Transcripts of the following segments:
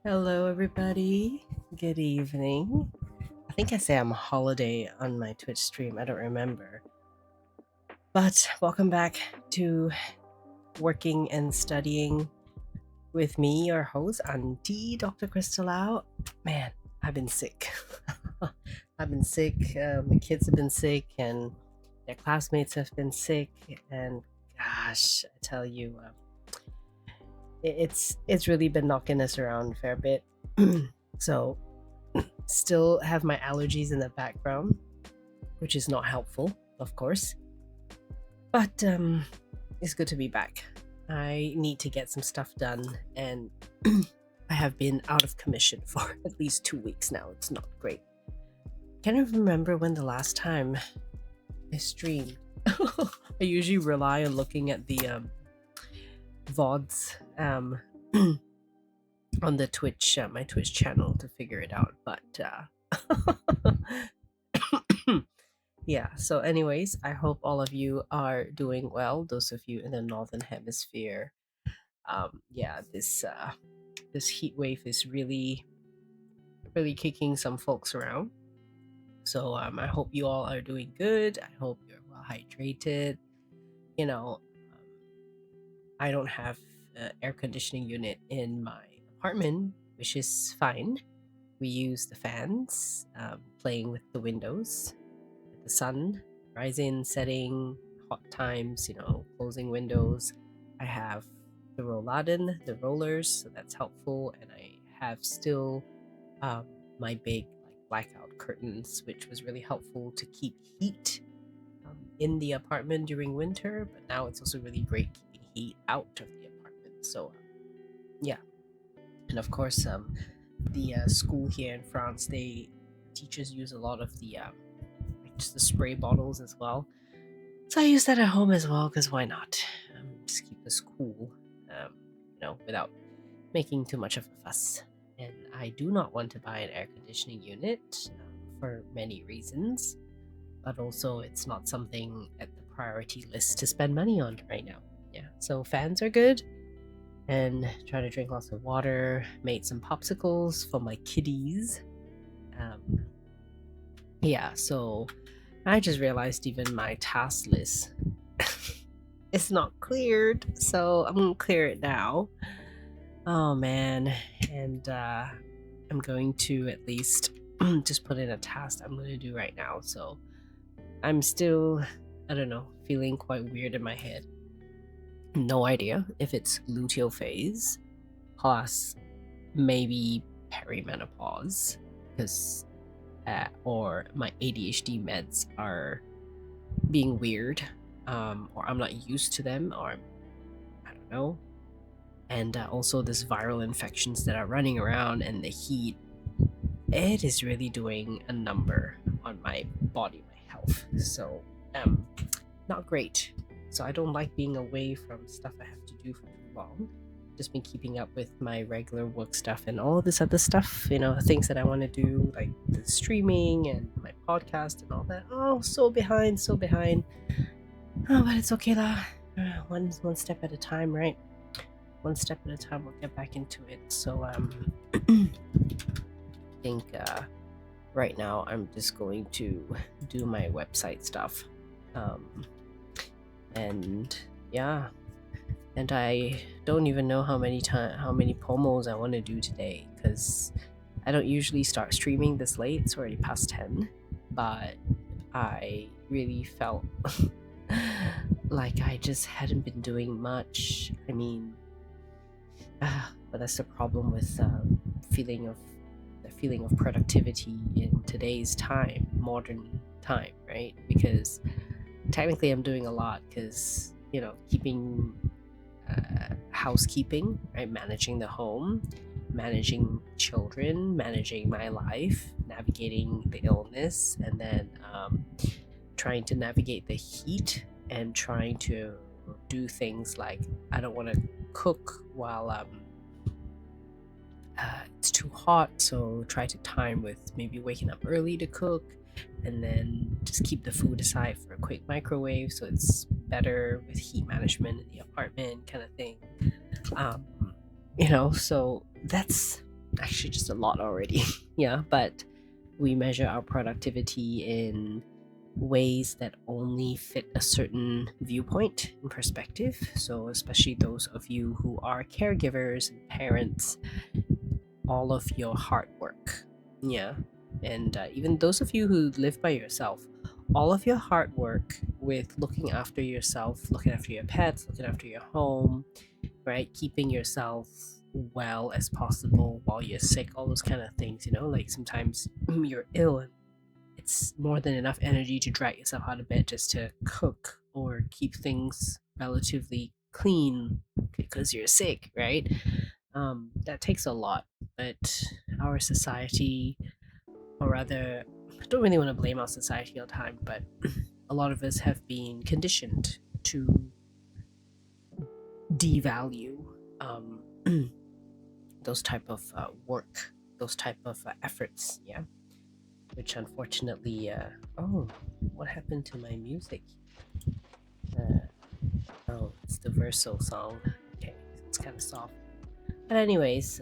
Hello, everybody. Good evening. I think I say I'm a holiday on my Twitch stream. I don't remember. But welcome back to Working and Studying with me, your host, Auntie Dr. Crystal. Man, I've been sick. I've been sick. My kids have been sick, and their classmates have been sick. And gosh, I tell you, it's really been knocking us around a fair bit. So still have my allergies in the background, which is not helpful, of course. But it's good to be back. I need to get some stuff done, and I have been out of commission for at least 2 weeks now. It's not great. Can't even remember when the last time I streamed. I usually rely on looking at the VODs on the Twitch, my Twitch channel to figure it out. But yeah, so anyways, I hope all of you are doing well. Those of you in the northern hemisphere, yeah, this heat wave is really kicking some folks around. So I hope you all are doing good. I hope you're well hydrated. You know, I don't have an air conditioning unit in my apartment, which is fine. We use the fans, playing with the windows, with the sun rising, setting, hot times, closing windows. I have the Rolladin, the rollers, so that's helpful. And I have still my big blackout curtains, which was really helpful to keep heat in the apartment during winter. But now it's also really great keeping heat out of the apartment. So yeah, and of course the school here in France, teachers use a lot of the just the spray bottles as well. So I use that at home as well because why not? Just keep us cool, without making too much of a fuss. And I do not want to buy an air conditioning unit for many reasons, but also it's not something at the priority list to spend money on right now. Yeah, so fans are good. And try to drink lots of water. Made some popsicles for my kiddies. Yeah, so I just realized even my task list is not cleared, so I'm gonna clear it now. Oh man, and I'm going to at least just put in a task I'm gonna do right now. So I'm still, I don't know, feeling quite weird in my head. No idea if it's luteal phase plus maybe perimenopause, because or my ADHD meds are being weird, or I'm not used to them, or I don't know. And also this viral infections that are running around, and the heat, it is really doing a number on my body, my health. So not great. So I don't like being away from stuff I have to do for too long. Just been keeping up with my regular work stuff and all this other stuff, things that I want to do, like the streaming and my podcast and all that. Oh, so behind. Oh, but it's okay lah. One step at a time, right? One step at a time, we'll get back into it. So I think right now I'm just going to do my website stuff. And yeah, and I don't even know how many promos I want to do today, because I don't usually start streaming this late. It's already past 10, but I really felt like I just hadn't been doing much. I mean, but that's the problem with the feeling of productivity in today's time, modern time, right? Because technically I'm doing a lot, because keeping housekeeping, right, managing the home, managing children, managing my life, navigating the illness, and then trying to navigate the heat, and trying to do things like I don't want to cook while it's too hot, so try to time with maybe waking up early to cook, and then just keep the food aside for a quick microwave so it's better with heat management in the apartment, kind of thing. So that's actually just a lot already. Yeah, but we measure our productivity in ways that only fit a certain viewpoint and perspective. So, especially those of you who are caregivers and parents, all of your hard work. Yeah. And even those of you who live by yourself, all of your hard work with looking after yourself, looking after your pets, looking after your home, right? Keeping yourself well as possible while you're sick, all those kind of things, like sometimes you're ill and it's more than enough energy to drag yourself out of bed just to cook or keep things relatively clean because you're sick, right? That takes a lot, but our society, or rather, I don't really want to blame our society all the time, but a lot of us have been conditioned to devalue um, those type of work, those type of efforts, yeah. Which unfortunately, oh, what happened to my music? Oh, it's the Verso song. Okay, it's kind of soft. But anyways,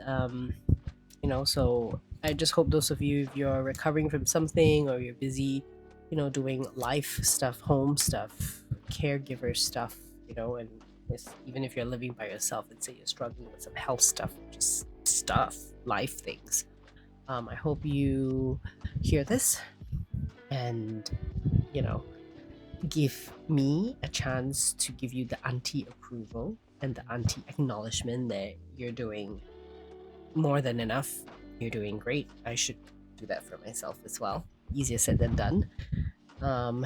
so I just hope those of you, if you're recovering from something or you're busy, doing life stuff, home stuff, caregiver stuff, and even if you're living by yourself and say you're struggling with some health stuff, just stuff, life things. I hope you hear this and, you know, give me a chance to give you the auntie approval and the auntie acknowledgement that you're doing more than enough. You're doing great. I should do that for myself as well. Easier said than done. Um,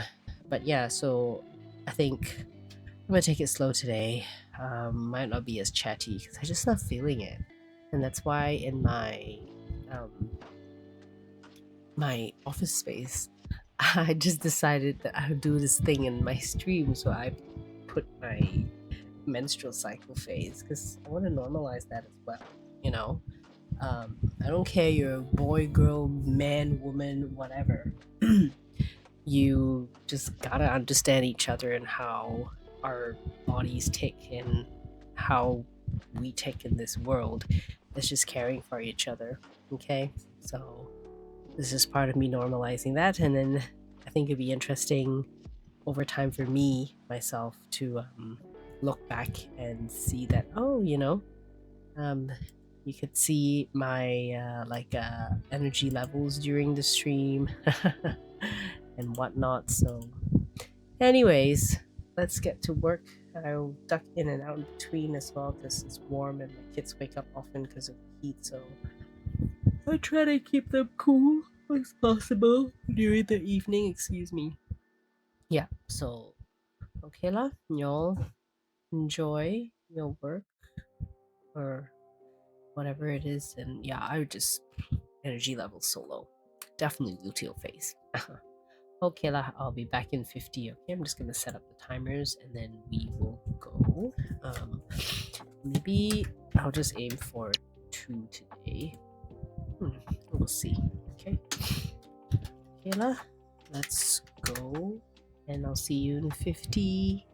but yeah, so I think I'm gonna take it slow today. Might not be as chatty because I just not feeling it, and that's why in um, my office space, I just decided that I would do this thing in my stream. So I put my menstrual cycle phase because I want to normalize that as well. You know, I don't care you're a boy, girl, man, woman, whatever. You just gotta understand each other and how our bodies tick and how we tick in this world. It's just caring for each other. Okay, so this is part of me normalizing that, and then I think it'd be interesting over time for me myself to look back and see that, oh, um, you could see my energy levels during the stream and whatnot. So anyways, let's get to work. I'll duck in and out in between as well because it's warm and my kids wake up often because of the heat. So I try to keep them cool as possible during the evening. Excuse me. Yeah. So okay lah, y'all enjoy your work or whatever it is, and yeah, I would just energy levels so low. Definitely luteal phase. Okay lah, I'll be back in 50. Okay, I'm just gonna set up the timers and then we will go. Maybe I'll just aim for 2 today. We'll see. Okay. Okay lah, let's go. And I'll see you in 50.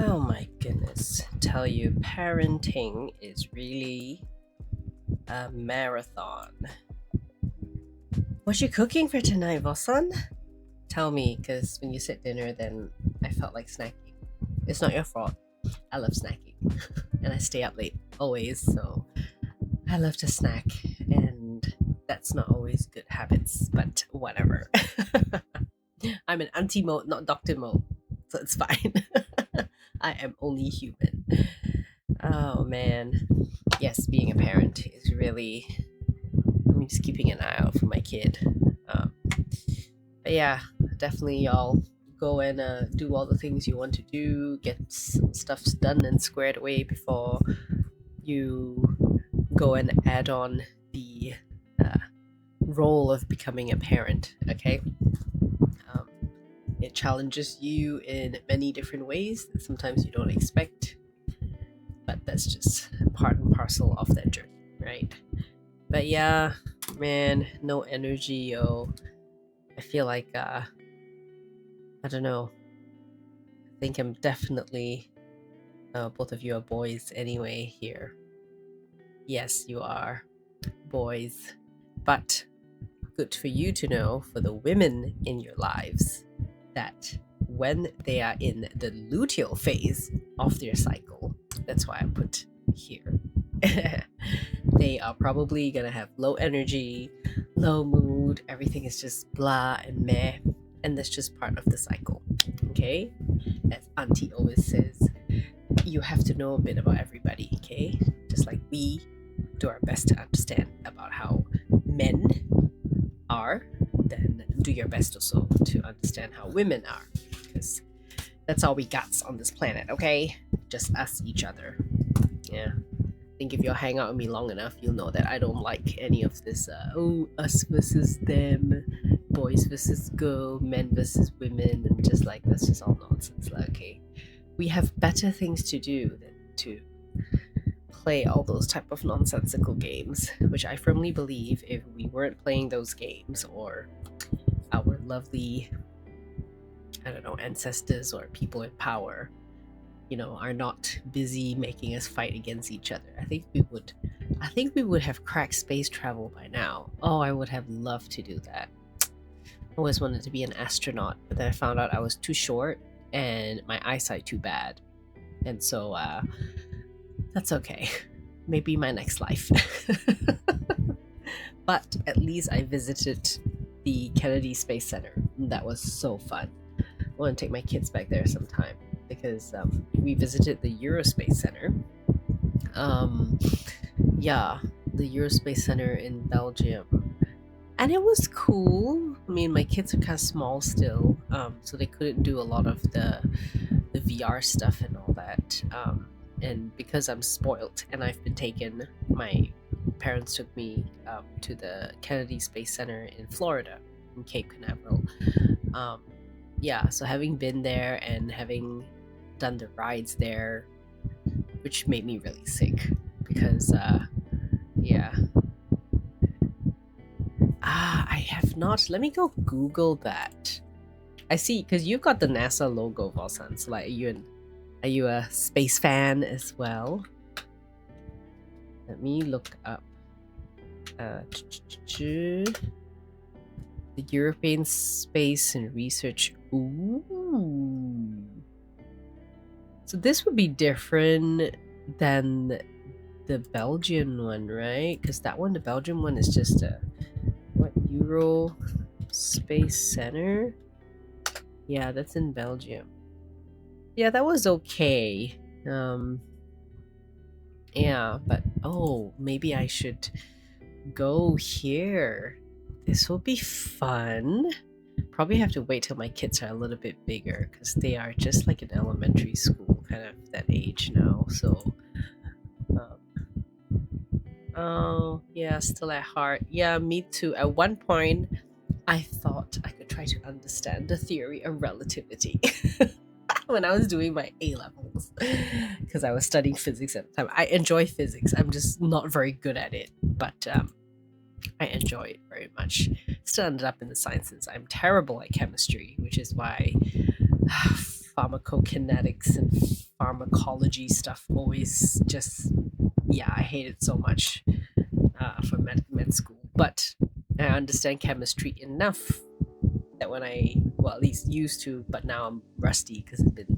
Oh my goodness. Tell you, parenting is really a marathon. What you cooking for tonight, Vosan? Tell me, because when you sit dinner, then I felt like snacking. It's not your fault. I love snacking. And I stay up late always, so I love to snack. And that's not always good habits, but whatever. I'm in auntie mode, not doctor mode, so it's fine. I am only human. Oh man. Yes, being a parent is really. I'm just keeping an eye out for my kid. But yeah, definitely y'all go and do all the things you want to do, get some stuff done and squared away before you go and add on the role of becoming a parent, okay? It challenges you in many different ways that sometimes you don't expect, but that's just part and parcel of that journey, right? But yeah, man, no energy, yo. I feel like, I don't know. I think I'm definitely, both of you are boys anyway here. Yes, you are boys. But good for you to know, for the women in your lives, that when they are in the luteal phase of their cycle, that's why I put here, they are probably gonna have low energy, low mood, everything is just blah and meh, and that's just part of the cycle, okay? As Auntie always says, you have to know a bit about everybody, okay? Just like we do our best to understand about how men are, then do your best also to understand how women are, because that's all we got on this planet, okay? Just us, each other. Yeah. I think if you'll hang out with me long enough, you'll know that I don't like any of this, us versus them, boys versus girl, men versus women, and just like, that's just all nonsense. Like, okay, we have better things to do than to play all those type of nonsensical games, which I firmly believe if we weren't playing those games, or our lovely, I don't know, ancestors or people in power, are not busy making us fight against each other, I think we would have cracked space travel by now. Oh, I would have loved to do that. Always wanted to be an astronaut, but then I found out I was too short and my eyesight too bad. And so that's okay. Maybe my next life. But at least I visited the Kennedy Space Center. That was so fun. I want to take my kids back there sometime because we visited the Eurospace Center. Um, yeah, the Eurospace Center in Belgium. And it was cool. I mean, my kids are kind of small still, so they couldn't do a lot of the VR stuff and all that. And because I'm spoiled and I've been taken, my parents took me to the Kennedy Space Center in Florida, in Cape Canaveral. Um, yeah, so having been there and having done the rides there, which made me really sick because, yeah. I have not. Let me go Google that. I see, because you've got the NASA logo, Valsan. So, like, are you a space fan as well? Let me look up. The European Space and Research. Ooh. So this would be different than the Belgian one, right? Because that one, the Belgian one, is just a Euro Space Center. Yeah, that's in Belgium. Yeah, that was okay. Yeah, but maybe I should go here. This will be fun. Probably have to wait till my kids are a little bit bigger because they are just like in elementary school, kind of that age now. So, oh yeah, still at heart. Yeah, me too. At one point, I thought I could try to understand the theory of relativity when I was doing my A levels because I was studying physics at the time. I enjoy physics. I'm just not very good at it, but I enjoy it very much. Still ended up in the sciences. I'm terrible at chemistry, which is why pharmacokinetics and pharmacology stuff always just, yeah, I hate it so much for med school. But I understand chemistry enough that when well, at least used to, but now I'm rusty because it's been,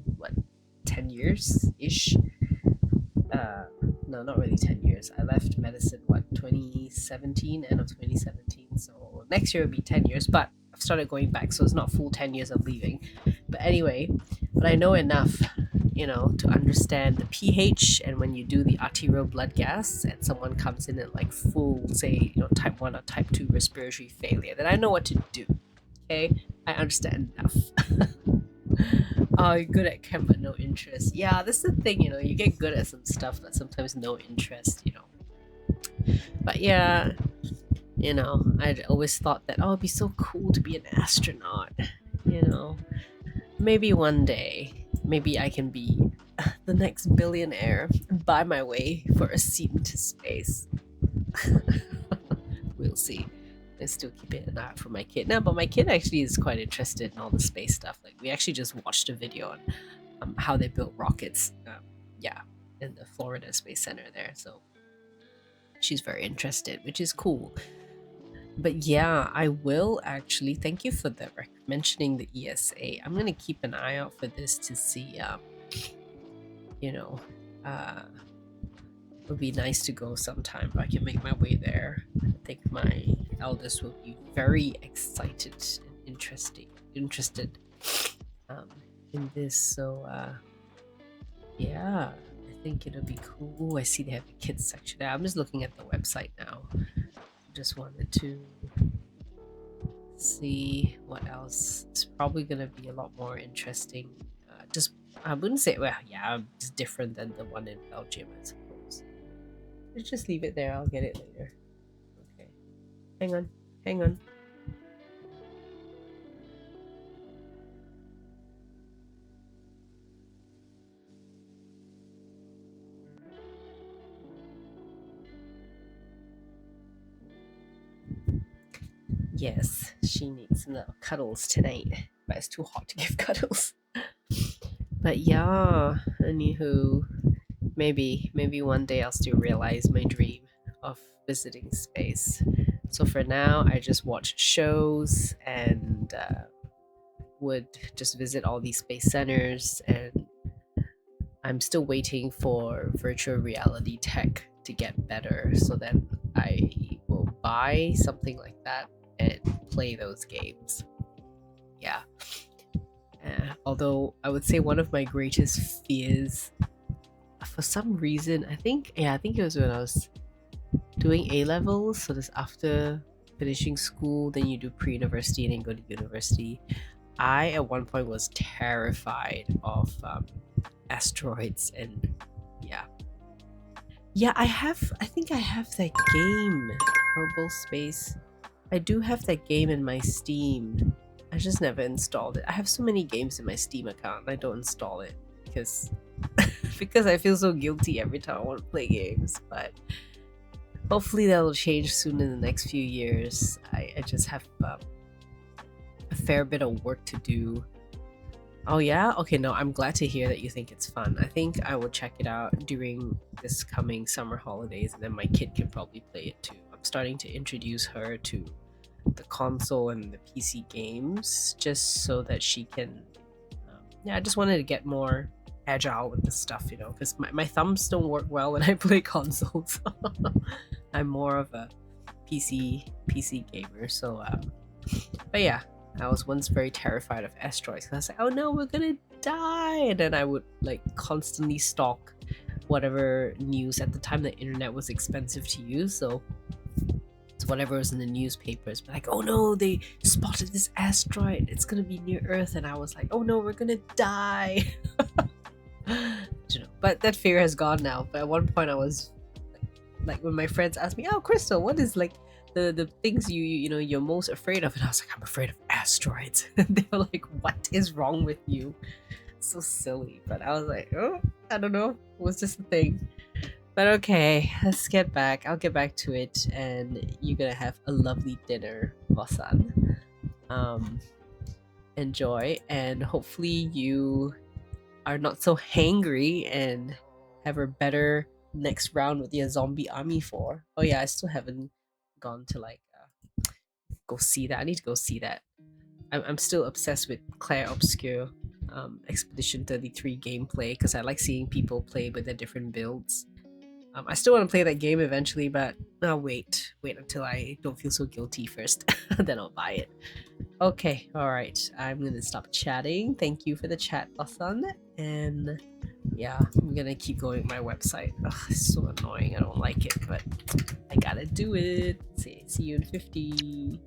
10 years ish? No, not really 10 years. I left medicine, 2017, end of 2017. So next year will be 10 years, but I've started going back, so it's not full 10 years of leaving. But anyway, but I know enough, to understand the pH, and when you do the arterial blood gas and someone comes in at like full, say, type 1 or type 2 respiratory failure, then I know what to do. Okay? I understand enough. Oh, you're good at chem but no interest. Yeah, that's the thing, you get good at some stuff but sometimes no interest. But yeah, I'd always thought that, it'd be so cool to be an astronaut. Maybe one day, maybe I can be the next billionaire, buy my way for a seat into space. We'll see. I still keep an eye out for my kid now, but my kid actually is quite interested in all the space stuff. Like, we actually just watched a video on how they built rockets. In the Florida Space Center there. So she's very interested, which is cool. But yeah, I will actually thank you for mentioning the ESA. I'm gonna keep an eye out for this to see. It would be nice to go sometime if I can make my way there. I think my eldest will be very excited and interested in this. So yeah, I think it'll be cool. I see they have the kids section there. I'm just looking at the website now. Just wanted to see what else. It's probably gonna be a lot more interesting. I wouldn't say, it's different than the one in Belgium, I suppose. Let's just leave it there. I'll get it later. Okay. Hang on. Yes, she needs little cuddles tonight, but it's too hot to give cuddles. But yeah, anywho, maybe one day I'll still realize my dream of visiting space. So for now, I just watch shows and would just visit all these space centers, and I'm still waiting for virtual reality tech to get better so that I will buy something like that and play those games. Yeah. Although I would say one of my greatest fears, for some reason, I think it was when I was doing A levels. So this after finishing school, then you do pre-university and then go to university. I at one point was terrified of asteroids, and yeah, yeah. I think I have that game, Kerbal Space. I do have that game in my Steam. I just never installed it. I have so many games in my Steam account, and I don't install it because because I feel so guilty every time I want to play games. But hopefully that'll change soon in the next few years. I just have a fair bit of work to do. Oh yeah? Okay, no, I'm glad to hear that you think it's fun. I think I will check it out during this coming summer holidays, and then my kid can probably play it too. I'm starting to introduce her to the console and the PC games just so that she can. Yeah, I just wanted to get more agile with this stuff, because my thumbs don't work well when I play consoles. I'm more of a PC gamer, so but yeah, I was once very terrified of asteroids because I was like, oh no, we're gonna die, and then I would like constantly stalk whatever news. At the time the internet was expensive to use, so whatever was in the newspapers, but like, oh no, they spotted this asteroid, it's gonna be near Earth, and I was like, oh no, we're gonna die. But that fear has gone now. But at one point I was like when my friends asked me, oh Crystal, what is like the things you're most afraid of, and I was like, I'm afraid of asteroids. And they were like, what is wrong with you? So silly. But I was like, oh, I don't know, it was just a thing. But okay, let's get back. I'll get back to it, and you're gonna have a lovely dinner, Bosan. Enjoy, and hopefully you are not so hangry and have a better next round with your zombie army 4. Oh yeah, I still haven't gone to like go see that. I need to go see that. I'm still obsessed with Claire Obscure Expedition 33 gameplay because I like seeing people play with their different builds. I still want to play that game eventually, but I'll wait until I don't feel so guilty first. Then I'll buy it. Okay, alright. I'm gonna stop chatting. Thank you for the chat, Basan. And yeah, I'm gonna keep going with my website. Ugh, it's so annoying. I don't like it, but I gotta do it. See you in 50.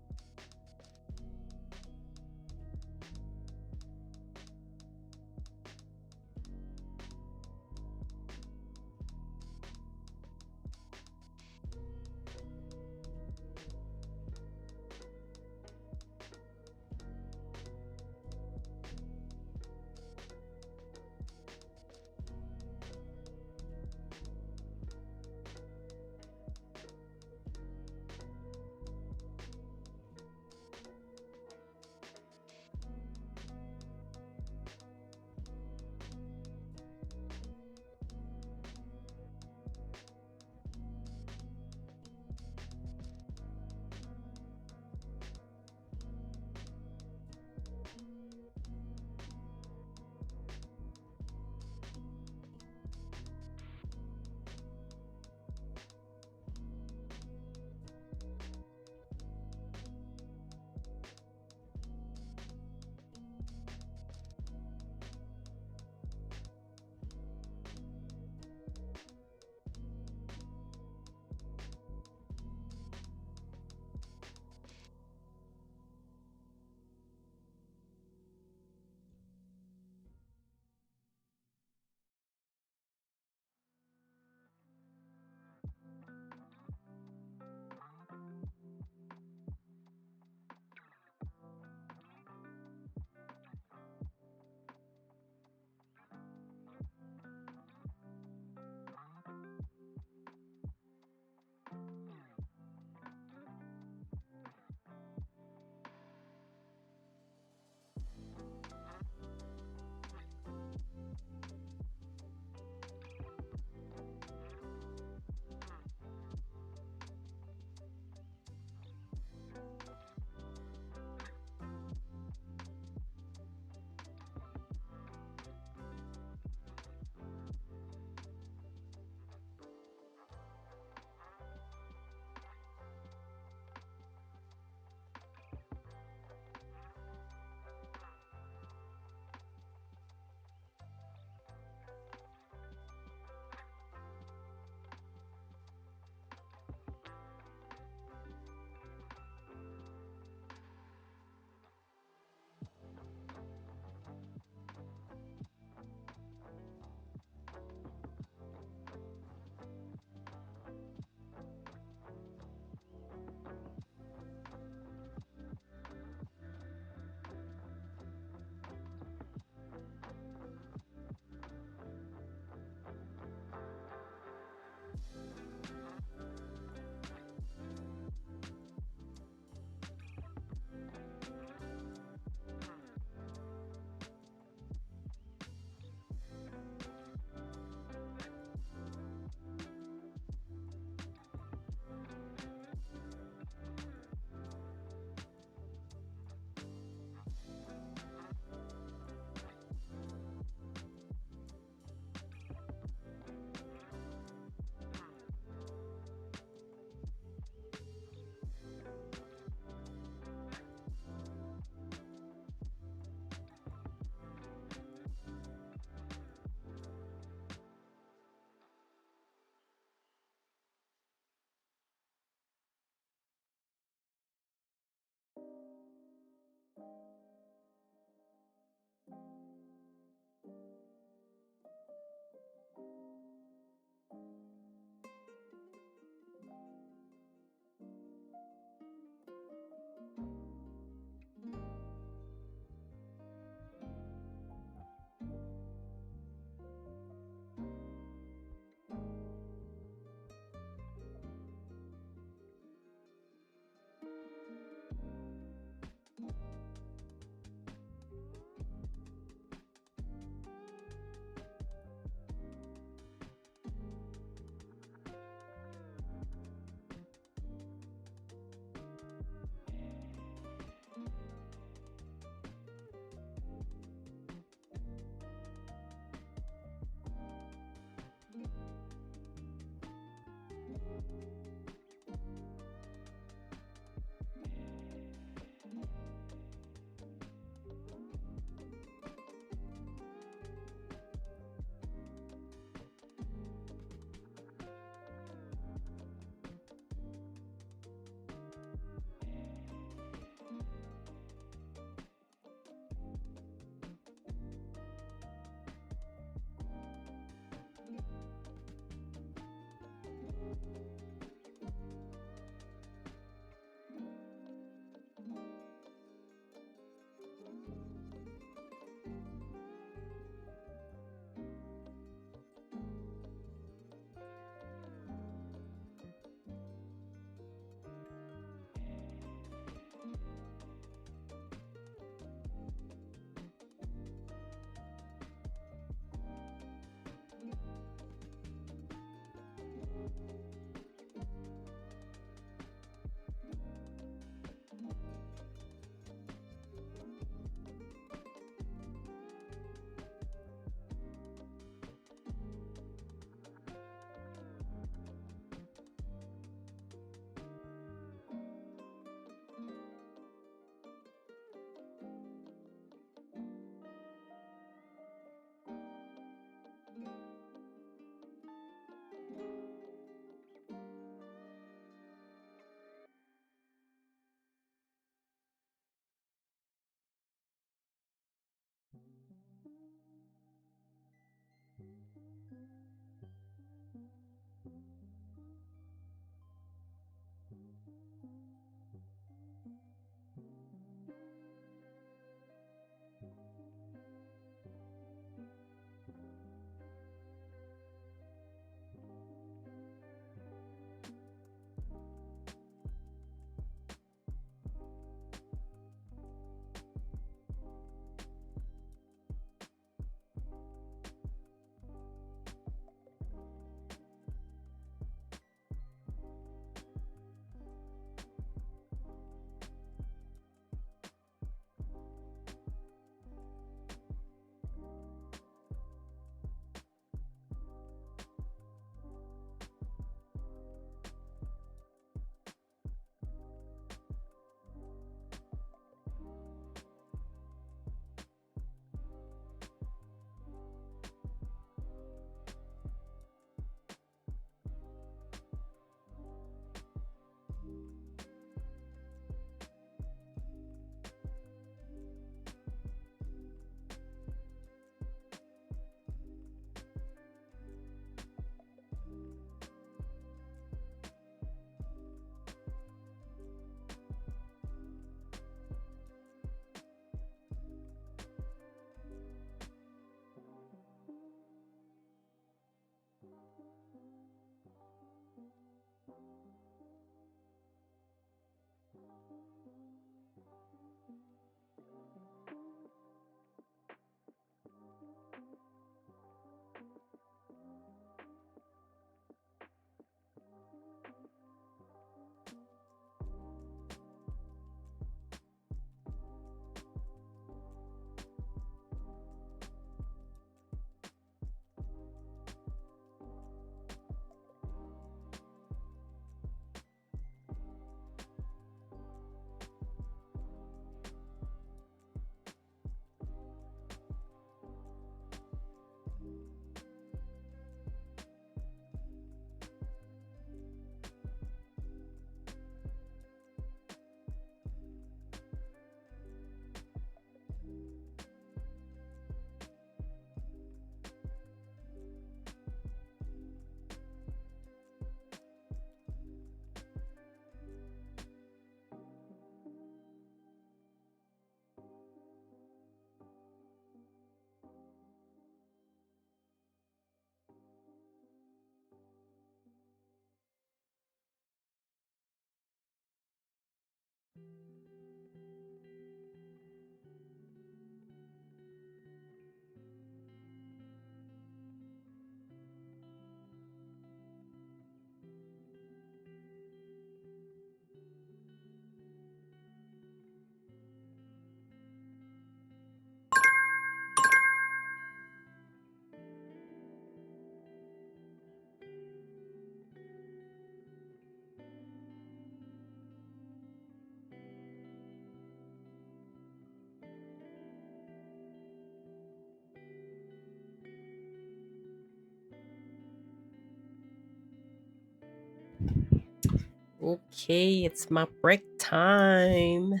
Okay, it's my break time.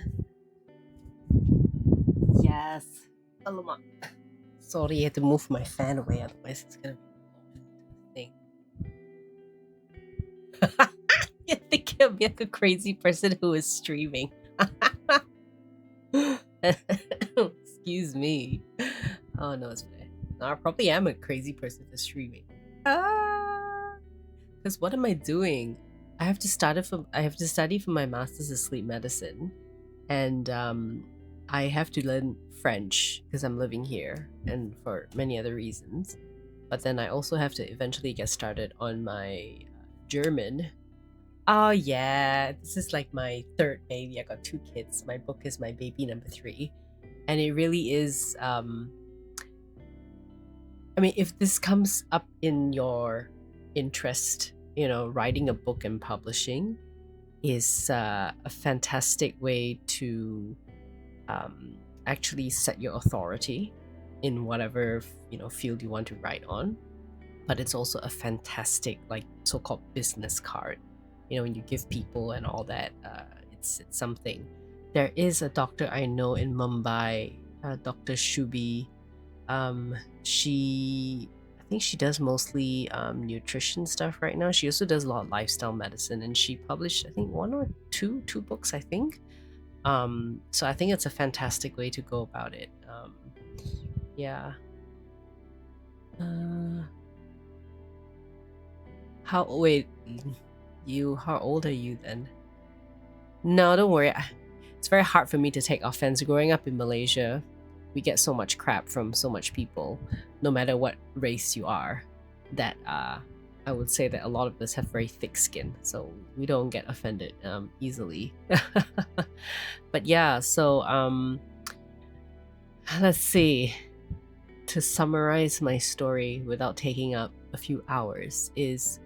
Yes. Alamak. Sorry, I had to move my fan away, otherwise it's gonna be a thing. You think of me like a crazy person who is streaming. Excuse me. Oh no, it's fine. No, I probably am a crazy person for streaming. Because what am I doing? I have to study for my master's of sleep medicine, and I have to learn French because I'm living here and for many other reasons. But then I also have to eventually get started on my German. Oh yeah, this is like my third baby. I got two kids. My book is my baby number 3, and it really is. I mean, if this comes up in your interest, writing a book and publishing is a fantastic way to actually set your authority in whatever field you want to write on. But it's also a fantastic, like, so-called business card. When you give people and all that, it's something. There is a doctor I know in Mumbai, Dr. Shubi. I think think she does mostly nutrition stuff right now. She also does a lot of lifestyle medicine, and she published, I think, one or two books, I think. So I think it's a fantastic way to go about it. Yeah. Uh, how wait, you how old are you then? No, don't worry. It's very hard for me to take offense. Growing up in Malaysia, we get so much crap from so much people, no matter what race you are, that I would say that a lot of us have very thick skin, so we don't get offended easily. But yeah, so let's see. To summarize my story without taking up a few hours, is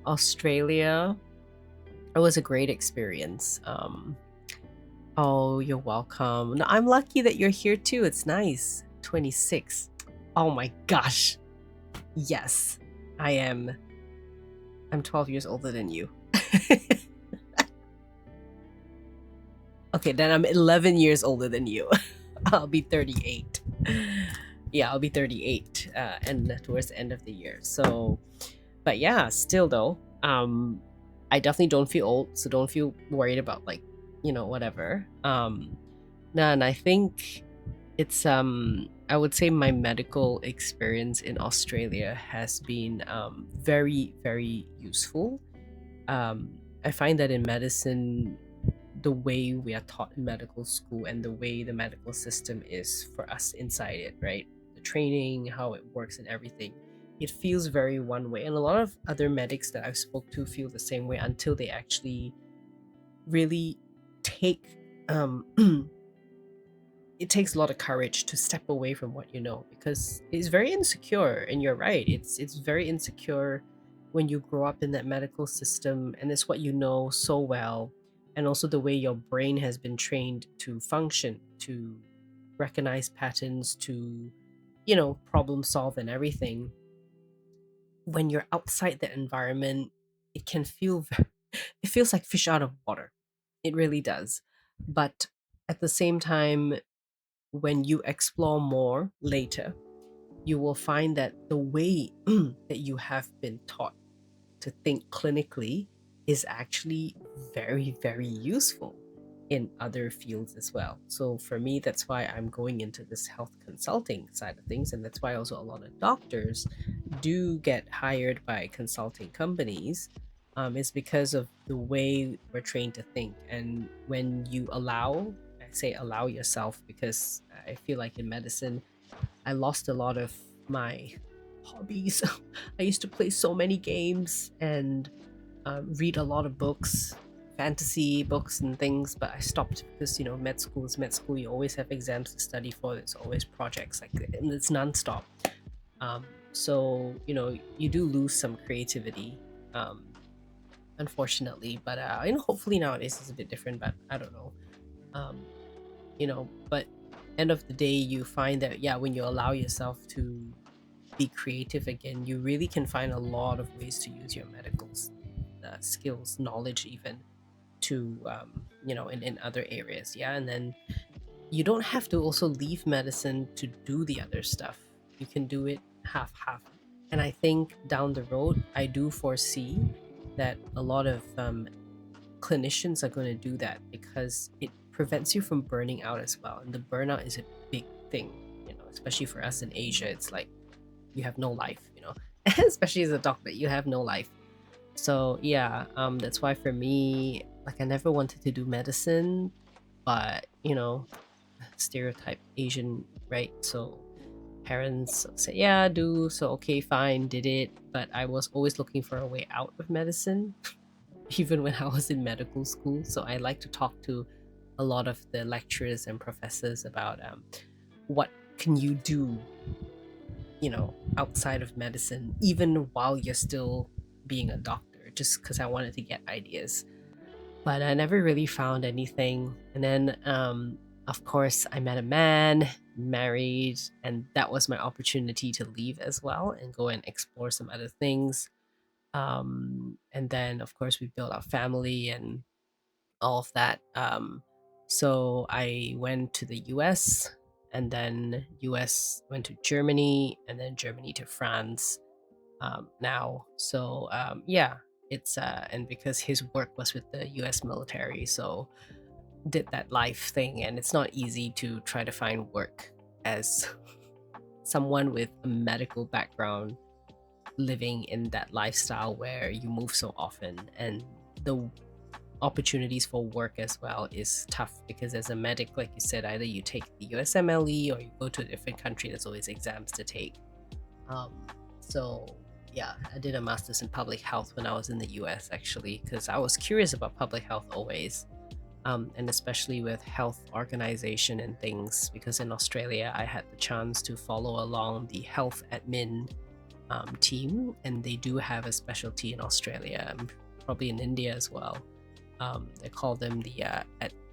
Australia. It was a great experience. Oh, you're welcome. No, I'm lucky that you're here too. It's nice. 26. Oh my gosh. Yes, I am. I'm 12 years older than you. Okay, then I'm 11 years older than you. I'll be 38. Yeah, I'll be 38 and towards the end of the year. So, but yeah, still though, I definitely don't feel old, so don't feel worried about like, whatever. Nah, and I think it's I would say my medical experience in Australia has been very, very useful. I find that in medicine, the way we are taught in medical school and the way the medical system is for us inside it, right? The training, how it works, and everything. It feels very one way. And a lot of other medics that I've spoke to feel the same way until they actually really take um it takes a lot of courage to step away from what you know, because it's very insecure. And you're right, it's very insecure when you grow up in that medical system and it's what you know so well, and also the way your brain has been trained to function, to recognize patterns, to problem solve and everything. When you're outside that environment, it can feel it feels like fish out of water. It really does. But at the same time, when you explore more later, you will find that the way that you have been taught to think clinically is actually very, very useful in other fields as well. So for me, that's why I'm going into this health consulting side of things. And that's why also a lot of doctors do get hired by consulting companies. Is because of the way we're trained to think. And when you allow, I say allow yourself, because I feel like in medicine, I lost a lot of my hobbies. I used to play so many games and read a lot of books, fantasy books and things, but I stopped because med school is med school. You always have exams to study for. There's always projects and it's nonstop. So you do lose some creativity, um, unfortunately. But hopefully nowadays it's a bit different. But I don't know. Um, but end of the day, you find that yeah, when you allow yourself to be creative again, you really can find a lot of ways to use your medical skills, knowledge, even to in other areas. Yeah, and then you don't have to also leave medicine to do the other stuff. You can do it half half. And I think down the road, I do foresee that a lot of clinicians are going to do that because it prevents you from burning out as well. And the burnout is a big thing, especially for us in Asia. It's like you have no life, especially as a doctor, you have no life. So yeah, that's why for me, like I never wanted to do medicine, but stereotype Asian, right? So parents say, yeah, do. So okay, fine, did it. But I was always looking for a way out of medicine, even when I was in medical school. So I like to talk to a lot of the lecturers and professors about what can you do, outside of medicine, even while you're still being a doctor, just because I wanted to get ideas. But I never really found anything. And then, of course, I met a man, married, and that was my opportunity to leave as well and go and explore some other things. And then, of course, we built our family and all of that. So I went to the US and then US went to Germany, and then Germany to France now. So yeah, it's and because his work was with the US military, so did that life thing, and it's not easy to try to find work as someone with a medical background living in that lifestyle where you move so often, and the opportunities for work as well is tough because as a medic, like you said, either you take the USMLE or you go to a different country. There's always exams to take. um, so yeah, I did a master's in public health when I was in the US actually, because I was curious about public health always, and especially with health organization and things, because in Australia I had the chance to follow along the health admin team, and they do have a specialty in Australia, probably in India as well. They call them the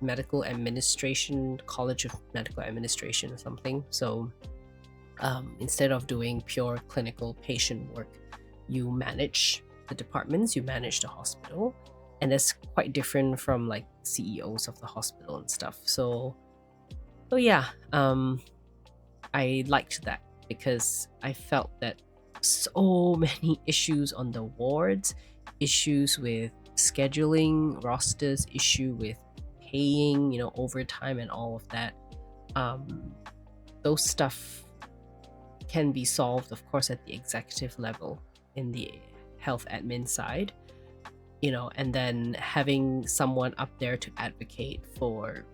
Medical Administration College of Medical Administration or something. So instead of doing pure clinical patient work, you manage the departments, you manage the hospital, and that's quite different from like CEOs of the hospital and stuff. So yeah, I liked that because I felt that so many issues on the wards, issues with scheduling, rosters, issue with paying, overtime and all of that. Um, those stuff can be solved, of course, at the executive level in the health admin side, and then having someone up there to advocate for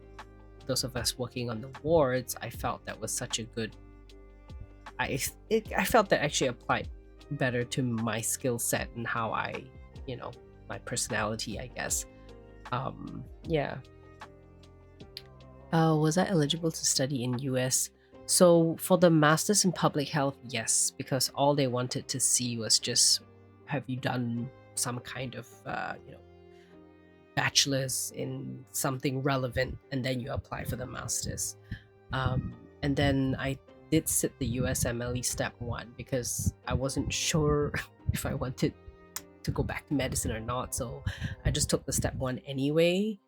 those of us working on the wards, I felt that was such a good. I felt that actually applied better to my skill set and how I, my personality, I guess. Yeah. Was I eligible to study in US? So for the masters in public health, yes, because all they wanted to see was just, have you done some kind of bachelor's in something relevant, and then you apply for the masters. And then I did sit the USMLE step 1 because I wasn't sure if I wanted to go back to medicine or not, so I just took the step 1 anyway.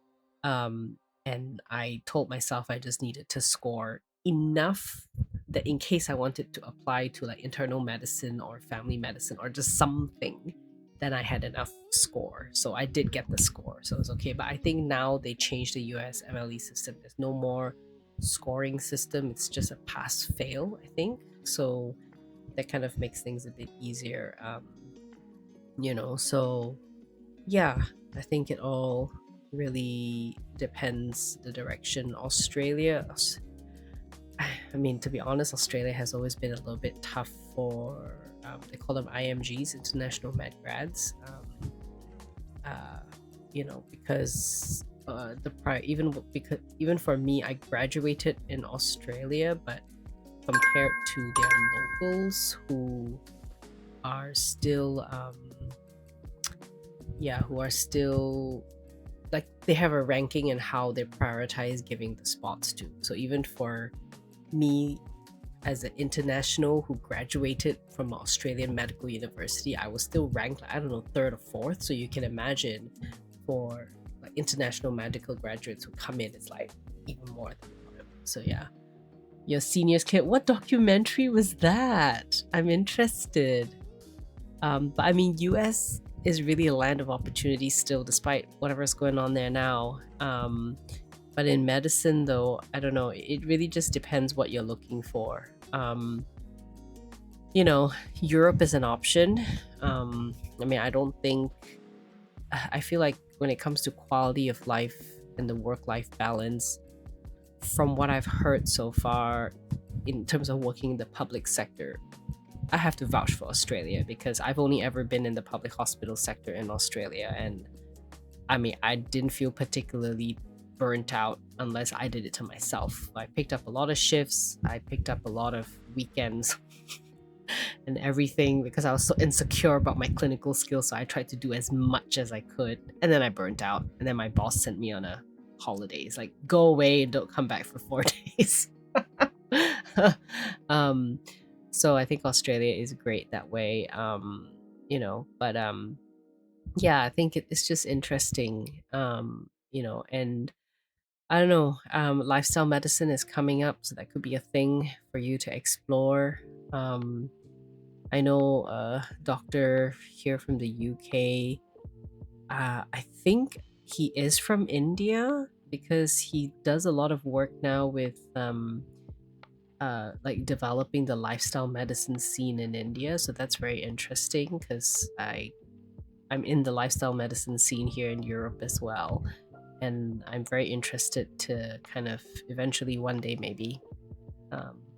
And I told myself I just needed to score enough that in case I wanted to apply to like internal medicine or family medicine or just something, then I had enough score. So I did get the score, so it was okay. But I think now they changed the US MLE system. There's no more scoring system, it's just a pass fail, I think. So that kind of makes things a bit easier. So yeah, I think it all really depends the direction. I mean, to be honest, Australia has always been a little bit tough for, they call them IMGs, International Med Grads, because even for me, I graduated in Australia, but compared to their locals who are still, like, they have a ranking in how they prioritize giving the spots to. So even for me as an international who graduated from Australian Medical University, I was still ranked, I don't know, third or fourth. So you can imagine for like international medical graduates who come in, it's like even more than that. So yeah, your seniors kid. What documentary was that? I'm interested. But I mean, US is really a land of opportunity still, despite whatever's going on there now. But in medicine, though, I don't know. It really just depends what you're looking for. Europe is an option. I mean, I feel like when it comes to quality of life and the work-life balance, from what I've heard so far, in terms of working in the public sector, I have to vouch for Australia because I've only ever been in the public hospital sector in Australia, and I mean, I didn't feel particularly burnt out unless I did it to myself. I picked up a lot of shifts, I picked up a lot of weekends and everything because I was so insecure about my clinical skills, so I tried to do as much as I could, and then I burnt out, and then my boss sent me on a holiday. It's like, go away and don't come back for 4 days. um so I think Australia is great that way. But yeah, I think it's just interesting. And I don't know. Lifestyle medicine is coming up, so that could be a thing for you to explore. Um, I know a doctor here from the UK. I think he is from India because he does a lot of work now with like developing the lifestyle medicine scene in India. So that's very interesting because I'm in the lifestyle medicine scene here in Europe as well. And I'm very interested to kind of eventually one day maybe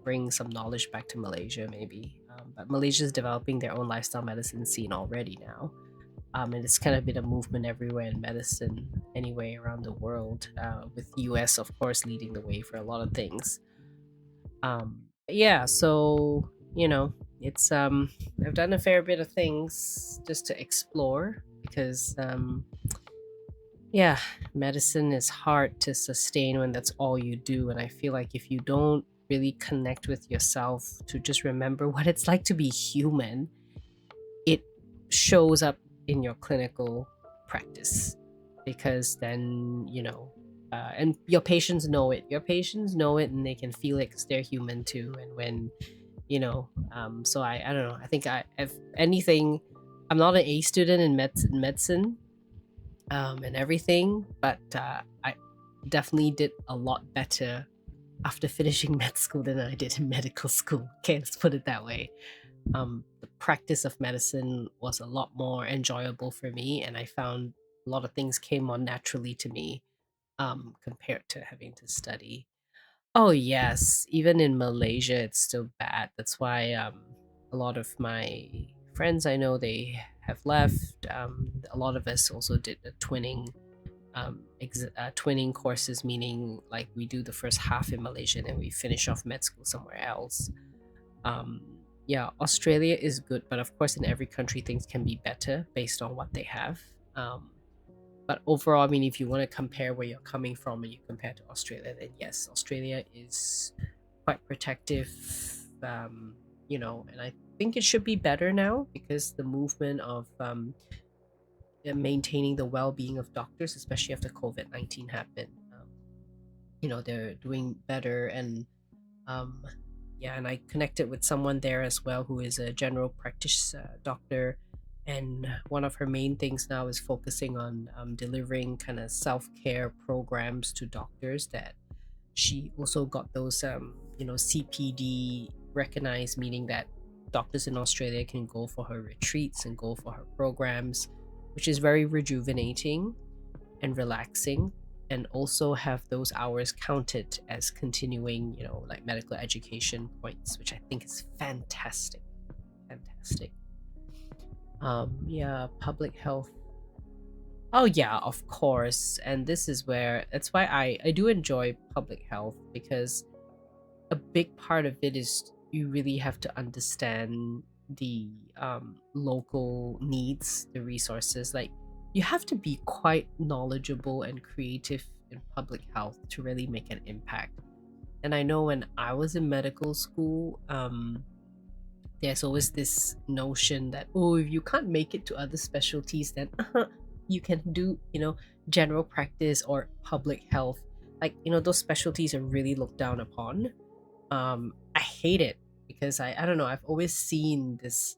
bring some knowledge back to Malaysia, maybe. But Malaysia is developing their own lifestyle medicine scene already now. And it's kind of been a movement everywhere in medicine, anyway, around the world, with US, of course, leading the way for a lot of things. Yeah, so, it's, I've done a fair bit of things just to explore because, yeah, medicine is hard to sustain when that's all you do. And I feel like if you don't really connect with yourself to just remember what it's like to be human, it shows up in your clinical practice because then, and your patients know it. Your patients know it and they can feel it because they're human too. And when, so I don't know. I think if anything, I'm not an A student in medicine and everything, but I definitely did a lot better after finishing med school than I did in medical school. Okay, let's put it that way. The practice of medicine was a lot more enjoyable for me, and I found a lot of things came more naturally to me compared to having to study. Oh yes, even in Malaysia, it's still bad. That's why a lot of my friends I know they have left. A lot of us also did the twinning courses, meaning like we do the first half in Malaysia and then we finish off med school somewhere else. Um, yeah, Australia is good, but of course, in every country, things can be better based on what they have. Um, but overall, I mean, if you want to compare where you're coming from and you compare to Australia, then yes, Australia is quite protective, and I think it should be better now because the movement of maintaining the well-being of doctors, especially after COVID-19 happened, they're doing better. And um, yeah, and I connected with someone there as well who is a general practice doctor. And one of her main things now is focusing on delivering kind of self care programs to doctors that she also got those, CPD recognized, meaning that doctors in Australia can go for her retreats and go for her programs, which is very rejuvenating and relaxing, and also have those hours counted as continuing, like medical education points, which I think is fantastic. Fantastic. Yeah, public health. Oh yeah, of course. And this is where that's why I do enjoy public health because a big part of it is you really have to understand the local needs, the resources. Like you have to be quite knowledgeable and creative in public health to really make an impact. And I know when I was in medical school, there's always this notion that, oh, if you can't make it to other specialties, then you can do, general practice or public health. Like, those specialties are really looked down upon. I hate it because I don't know, I've always seen this.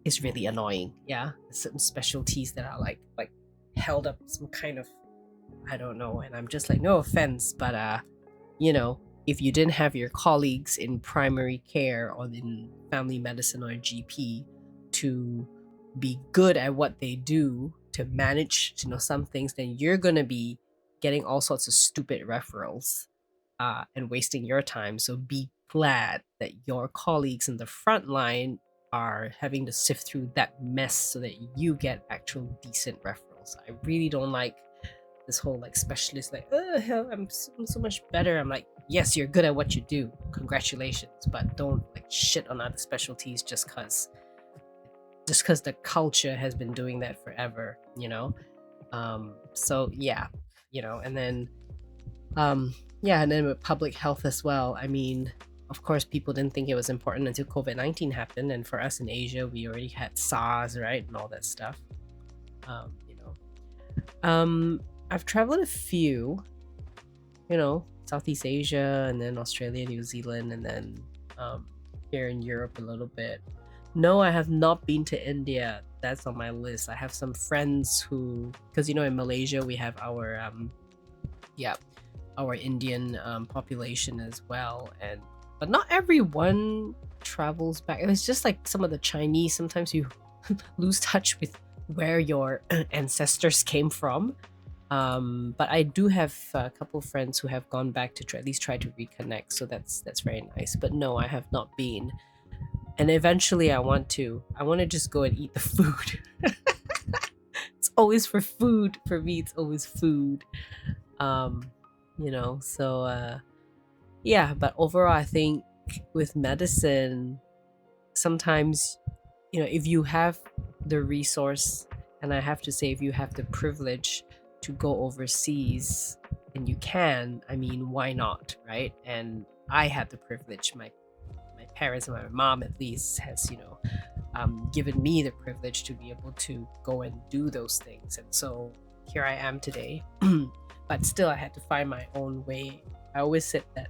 It's really annoying. Yeah, certain specialties that are like held up some kind of, I don't know, and I'm just like, no offense, but you know, if you didn't have your colleagues in primary care or in family medicine or GP to be good at what they do to manage, some things, then you're gonna be getting all sorts of stupid referrals and wasting your time. So be glad that your colleagues in the front line are having to sift through that mess so that you get actual decent referrals. I really don't like this whole like specialist, like, oh hell, I'm so much better. I'm like, yes, you're good at what you do, congratulations, but don't like shit on other specialties just because the culture has been doing that forever. So yeah, and then yeah, and then with public health as well. I mean, of course, people didn't think it was important until COVID-19 happened, and for us in Asia, we already had SARS, right, and all that stuff. Um, you know, um, I've traveled a few, Southeast Asia and then Australia, New Zealand, and then um, here in Europe a little bit. No, I have not been to India. That's on my list. I have some friends who, because in Malaysia we have yeah, our Indian population as well, and but not everyone travels back. It's just like some of the Chinese. Sometimes you lose touch with where your ancestors came from. But I do have a couple of friends who have gone back to at least try to reconnect, so that's very nice. But no, I have not been. And eventually, I want to just go and eat the food. It's always for food for me. It's always food. Um, so yeah. But overall, I think with medicine, sometimes if you have the resource, and I have to say, if you have the privilege to go overseas and you can, I mean, why not, right? And I had the privilege. My parents and my mom at least has given me the privilege to be able to go and do those things, and so here I am today. But still, I had to find my own way. I always said that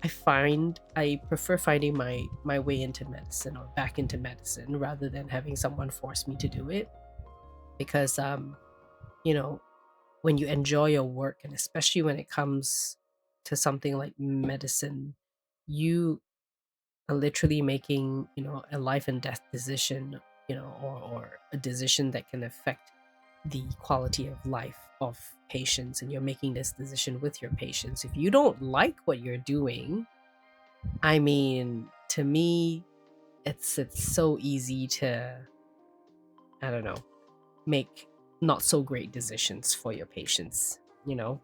I prefer finding my way into medicine or back into medicine rather than having someone force me to do it, because you know when you enjoy your work, and especially when it comes to something like medicine, you are literally making a life and death decision, or a decision that can affect the quality of life of patients, and you're making this decision with your patients. If you don't like what you're doing, I mean, to me, it's so easy to, I don't know, make not so great decisions for your patients,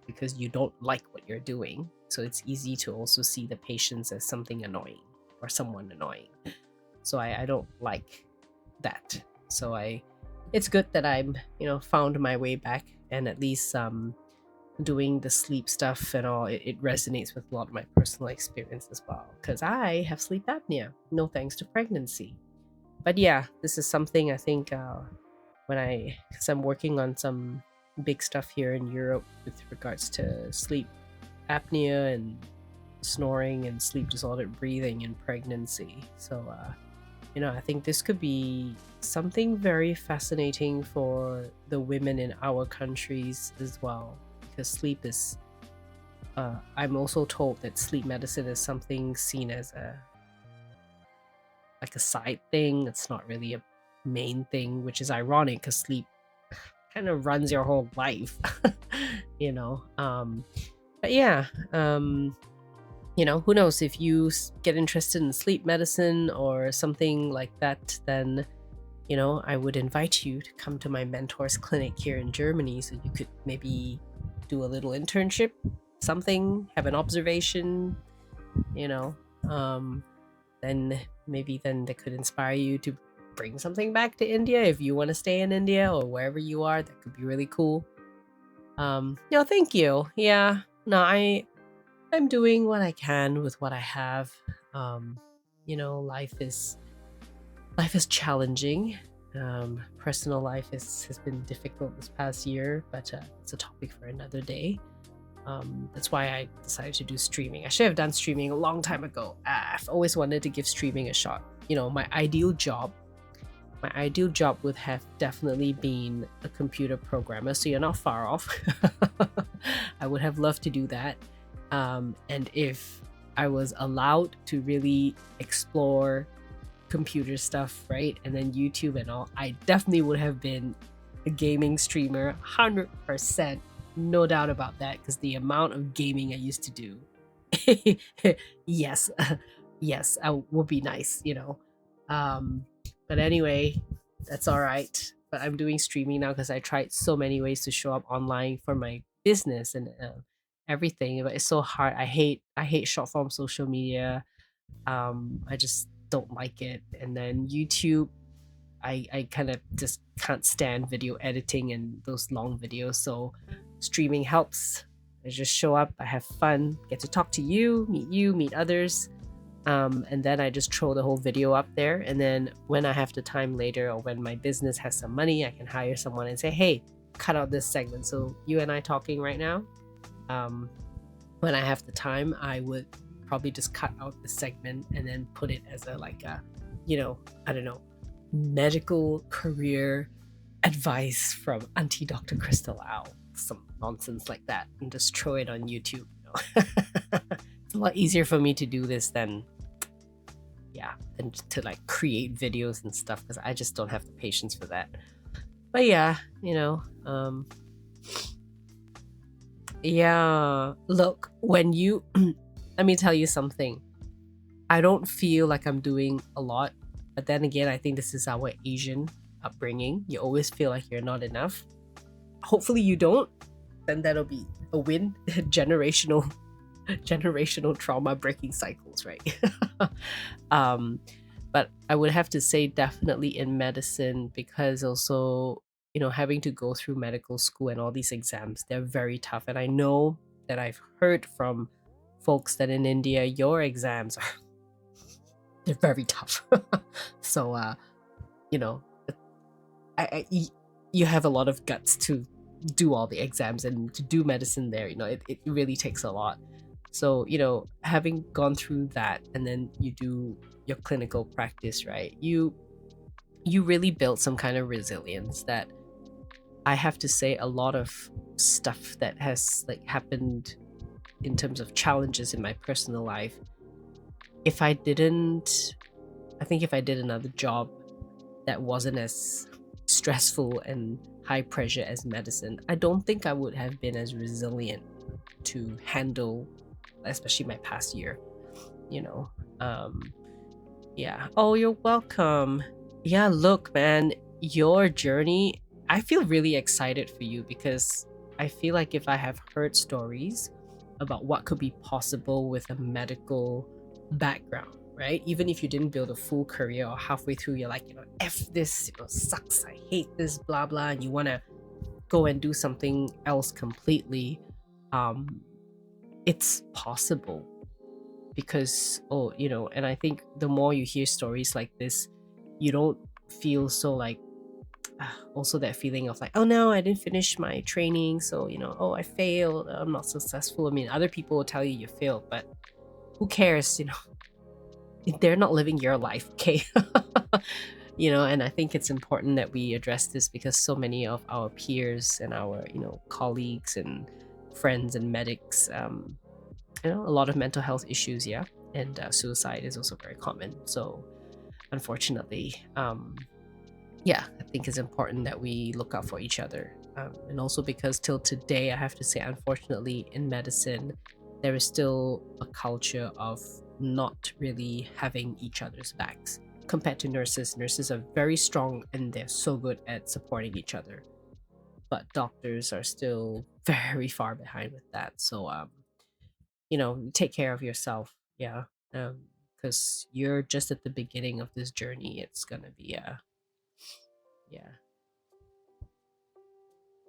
because you don't like what you're doing. So it's easy to also see the patients as something annoying or someone annoying. So I don't like that. So it's good that I'm, found my way back, and at least doing the sleep stuff and all, it resonates with a lot of my personal experience as well, because I have sleep apnea, no thanks to pregnancy. But yeah, this is something I think because I'm working on some big stuff here in Europe with regards to sleep apnea and snoring and sleep disordered breathing in pregnancy. So I think this could be something very fascinating for the women in our countries as well, because sleep is I'm also told that sleep medicine is something seen as a side thing. It's not really a main thing, which is ironic because sleep kind of runs your whole life. you know but yeah, who knows, if you get interested in sleep medicine or something like that, then I would invite you to come to my mentor's clinic here in Germany, so you could maybe do a little internship, something, have an observation, you know um then maybe then that could inspire you to bring something back to India if you want to stay in India or wherever you are. That could be really cool. Thank you. Yeah, no, I'm doing what I can with what I have. um life is challenging. Personal life has been difficult this past year, but it's a topic for another day. That's why I decided to do streaming. I should have done streaming a long time ago. I've always wanted to give streaming a shot. My ideal job would have definitely been a computer programmer, so you're not far off. I would have loved to do that. And if I was allowed to really explore computer stuff, right, and then YouTube and all, I definitely would have been a gaming streamer, 100%. No doubt about that, because the amount of gaming I used to do, yes, yes, I would be nice. But anyway, that's all right. But I'm doing streaming now because I tried so many ways to show up online for my business and everything, but it's so hard. I hate short form social media. I just don't like it. And then YouTube, I kind of just can't stand video editing and those long videos. So streaming helps. I just show up, I have fun, get to talk to you, meet others. And then I just throw the whole video up there. And then when I have the time later, or when my business has some money, I can hire someone and say, hey, cut out this segment. So you and I talking right now. Um, when I have the time, I would probably just cut out the segment and then put it as a like a, I don't know, medical career advice from Auntie Dr. Crystal Lau, some nonsense like that, and just throw it on YouTube. It's a lot easier for me to do this than to like create videos and stuff, because I just don't have the patience for that. But yeah, look, when you let me tell you something. I don't feel like I'm doing a lot, but then again, I think this is our Asian upbringing. You always feel like you're not enough. Hopefully you don't, then that'll be a win. Generational trauma breaking cycles, right? But I would have to say definitely in medicine, because also, having to go through medical school and all these exams, they're very tough. And I know that I've heard from folks that in India, your exams are they're very tough. So, you have a lot of guts to do all the exams and to do medicine there. It really takes a lot. So, having gone through that, and then you do your clinical practice, right? You really build some kind of resilience that I have to say a lot of stuff that has like happened in terms of challenges in my personal life. I think if I did another job that wasn't as stressful and high pressure as medicine, I don't think I would have been as resilient to handle, especially my past year. Yeah. Oh, you're welcome. Yeah, look, man, your journey, I feel really excited for you, because I feel like if I have heard stories about what could be possible with a medical background, right? Even if you didn't build a full career, or halfway through you're like, F this, sucks, I hate this, blah blah, and you want to go and do something else completely, it's possible. Because and I think the more you hear stories like this, you don't feel so like also that feeling of like, oh no, I didn't finish my training, so oh, I failed, I'm not successful. I mean, other people will tell you failed, but who cares? They're not living your life, okay? And I think it's important that we address this, because so many of our peers and our colleagues and friends and medics, a lot of mental health issues, yeah, and suicide is also very common. So unfortunately, I think it's important that we look out for each other, and also because till today, I have to say, unfortunately, in medicine, there is still a culture of not really having each other's backs compared to nurses. Nurses are very strong and they're so good at supporting each other, but doctors are still very far behind with that. So take care of yourself, yeah, because you're just at the beginning of this journey. It's gonna be yeah.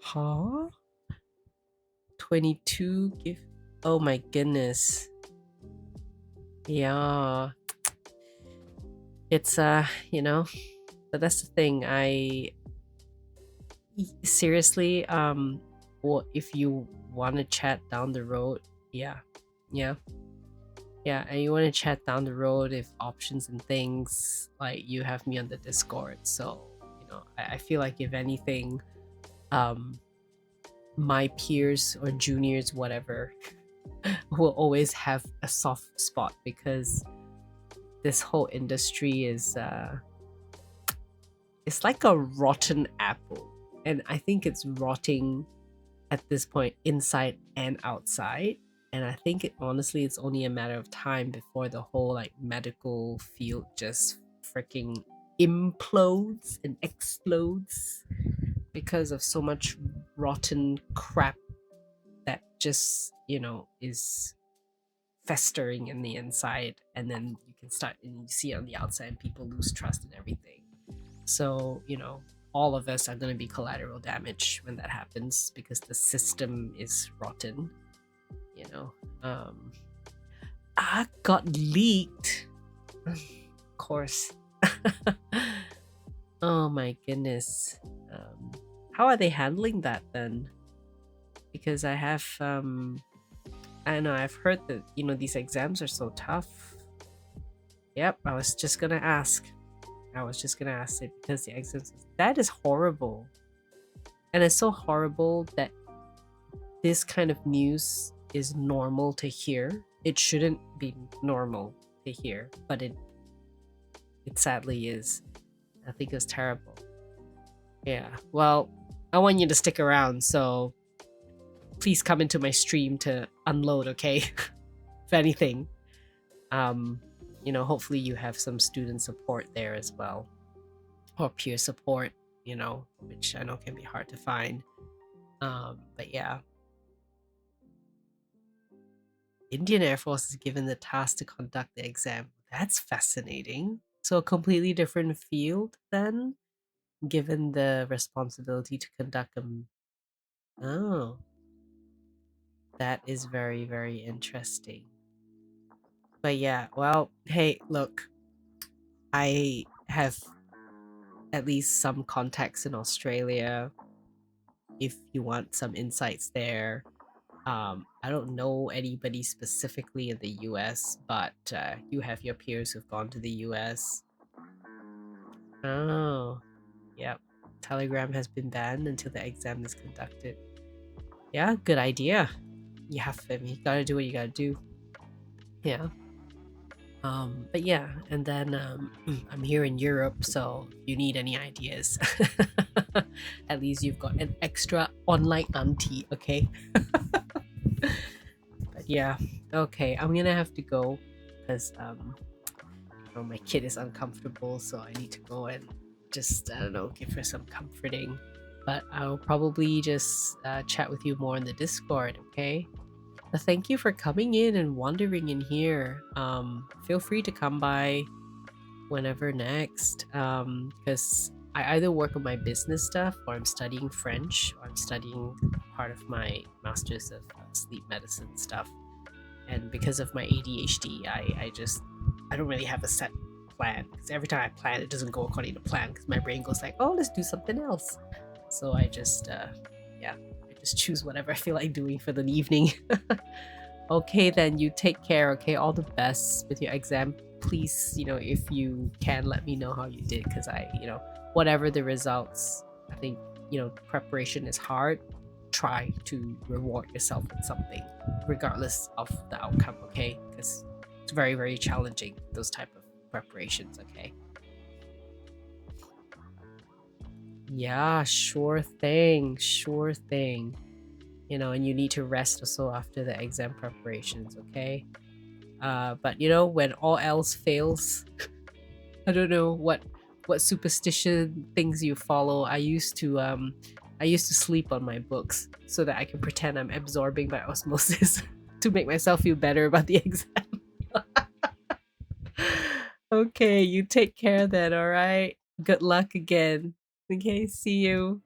Huh? 22 give. Oh my goodness. Yeah. It's but that's the thing. Seriously, well, if you want to chat down the road, yeah. Yeah. Yeah, and you want to chat down the road if options and things, like, you have me on the Discord. So, I feel like if anything, um my peers or juniors, whatever, will always have a soft spot, because this whole industry is it's like a rotten apple, and I think it's rotting at this point, inside and outside. And I think honestly, it's only a matter of time before the whole like medical field just freaking implodes and explodes, because of so much rotten crap that just is festering in the inside, and then you can start and you see on the outside, and people lose trust and everything. So all of us are going to be collateral damage when that happens, because the system is rotten. I got leaked. Of course. Oh my goodness. how are they handling that then? Because I don't know, I've heard that, these exams are so tough. Yep, I was just gonna ask. I was just gonna ask it because the exams, that is horrible. And it's so horrible that this kind of news is normal to hear. It shouldn't be normal to hear, but it sadly is. I think it's terrible. Yeah. Well, I want you to stick around, so please come into my stream to unload, okay? If anything. Um, hopefully you have some student support there as well. Or peer support, which I know can be hard to find. But yeah. Indian Air Force is given the task to conduct the exam. That's fascinating. So a completely different field then, given the responsibility to conduct them. Oh, that is very, very interesting. But yeah, well, hey, look, I have at least some contacts in Australia if you want some insights there. I don't know anybody specifically in the US, but you have your peers who've gone to the US. Oh, yep. Telegram has been banned until the exam is conducted. Yeah, good idea. You gotta do what you gotta do. Yeah. But yeah, and then I'm here in Europe, so if you need any ideas, at least you've got an extra online auntie, okay? But yeah, okay, I'm gonna have to go because my kid is uncomfortable, so I need to go and just, I don't know, give her some comforting. But I'll probably just chat with you more in the Discord, okay? But thank you for coming in and wandering in here. Feel free to come by whenever next, because I either work on my business stuff, or I'm studying French, or I'm studying part of my master's of sleep medicine stuff. And because of my ADHD, I don't really have a set plan, because every time I plan, it doesn't go according to plan, because my brain goes like, oh, let's do something else. So I just choose whatever I feel like doing for the evening. Okay, then you take care. Okay, all the best with your exam. Please, if you can, let me know how you did, because whatever the results, I think, preparation is hard. Try to reward yourself with something, regardless of the outcome, okay? Because it's very, very challenging, those type of preparations, okay? Yeah, sure thing, sure thing. And you need to rest also after the exam preparations, okay? But when all else fails, I don't know what superstition things you follow. I used to sleep on my books so that I can pretend I'm absorbing by osmosis to make myself feel better about the exam. Okay, you take care then, all right? Good luck again. Okay, see you.